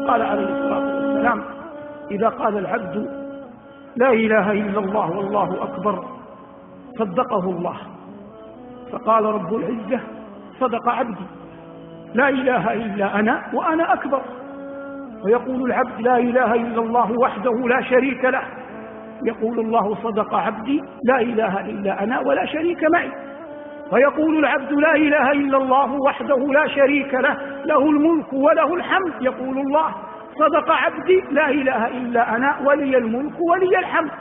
قال عليه الصلاة والسلام: إذا قال العبد لا إله إلا الله والله أكبر صدقه الله. فقال رب العزة: صدق عبدي، لا إله إلا أنا وأنا أكبر. ويقول العبد: لا إله إلا الله وحده لا شريك له. يقول الله: صدق عبدي، لا إله إلا أنا ولا شريك معي. ويقول العبد: لا إله إلا الله وحده لا شريك له، له الملك وله الحمد. يقول الله: صدق عبدي، لا إله إلا أنا ولي الملك ولي الحمد.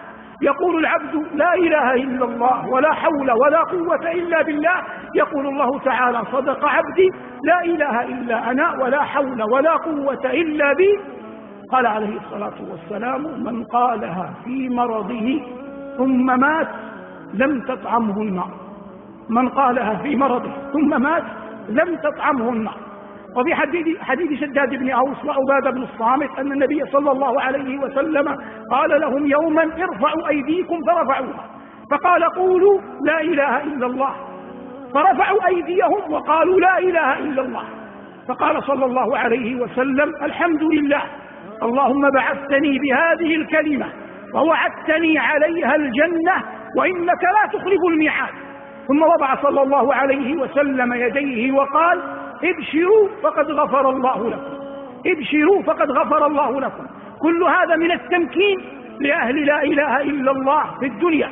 يقول العبد: لا إله إلا الله ولا حول ولا قوة إلا بالله. يقول الله تعالى: صدق عبدي، لا إله إلا أنا ولا حول ولا قوة إلا بي. قال عليه الصلاة والسلام: من قالها في مرضه ثم مات لم تطعمه النار. من قالها في مرضه ثم مات لم تطعمه النار. وفي حديث شداد بن أوس وعبادة بن الصامت أن النبي صلى الله عليه وسلم قال لهم يوما: ارفعوا أيديكم، فرفعوها، فقال: قولوا لا إله إلا الله. فرفعوا أيديهم وقالوا لا إله إلا الله. فقال صلى الله عليه وسلم: الحمد لله، اللهم بعثتني بهذه الكلمة ووعدتني عليها الجنة وإنك لا تخلف الميعاد. ثم وضع صلى الله عليه وسلم يديه وقال: ابشروا فقد غفر الله لكم، ابشروا فقد غفر الله لكم. كل هذا من التمكين لأهل لا إله إلا الله في الدنيا.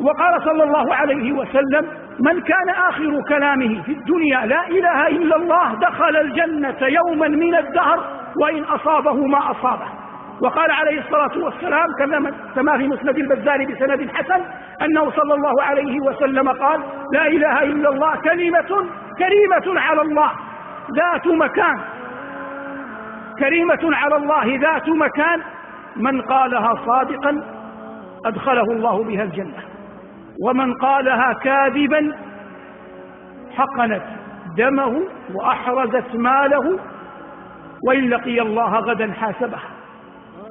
وقال صلى الله عليه وسلم: من كان آخر كلامه في الدنيا لا إله إلا الله دخل الجنة يوما من الدهر وإن أصابه ما أصابه. وقال عليه الصلاة والسلام كما في مسند البزار بسند حسن أنه صلى الله عليه وسلم قال: لا إله إلا الله كريمة على الله ذات مكان، كريمة على الله ذات مكان، من قالها صادقا أدخله الله بها الجنة، ومن قالها كاذبا حقنت دمه وأحرزت ماله وإن لقي الله غدا حاسبه.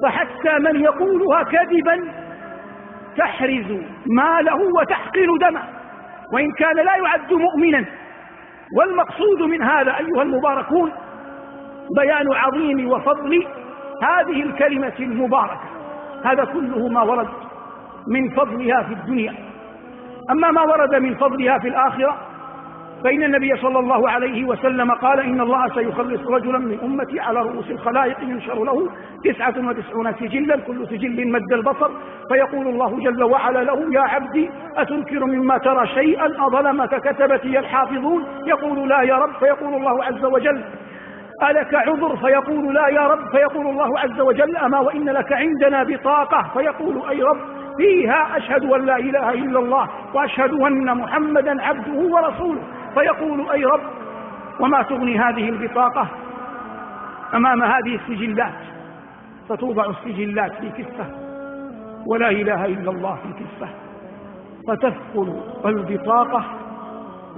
فحتى من يقولها كذبا تحرز ماله وتحقن دمه وإن كان لا يعد مؤمنا. والمقصود من هذا أيها المباركون بيان عظيم وفضل هذه الكلمة المباركة. هذا كله ما ورد من فضلها في الدنيا. أما ما ورد من فضلها في الآخرة فإن النبي صلى الله عليه وسلم قال: إن الله سيخلص رجلا من أمتي على رؤوس الخلائق ينشر له 99 سجلا كل سجل مد البصر، فيقول الله جل وعلا له: يا عبدي أتنكر مما ترى شيئا أظلمك كتبتي الحافظون؟ يقول: لا يا رب. فيقول الله عز وجل: ألك عذر؟ فيقول: لا يا رب. فيقول الله عز وجل: أما وإن لك عندنا بطاقة. فيقول: أي رب، فيها أشهد أن لا إله إلا الله وأشهد أن محمدا عبده ورسوله. فيقول: أي رب، وما تغني هذه البطاقة أمام هذه السجلات؟ فتوضع السجلات في كفة ولا إله إلا الله في كفة، فتثقل البطاقة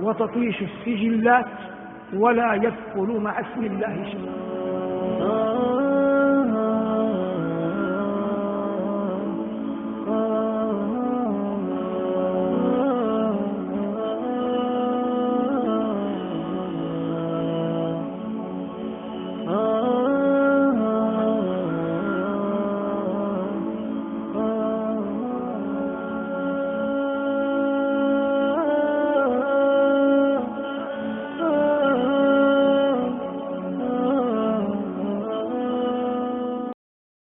وتطيش السجلات ولا يثقل مع اسم الله شيء.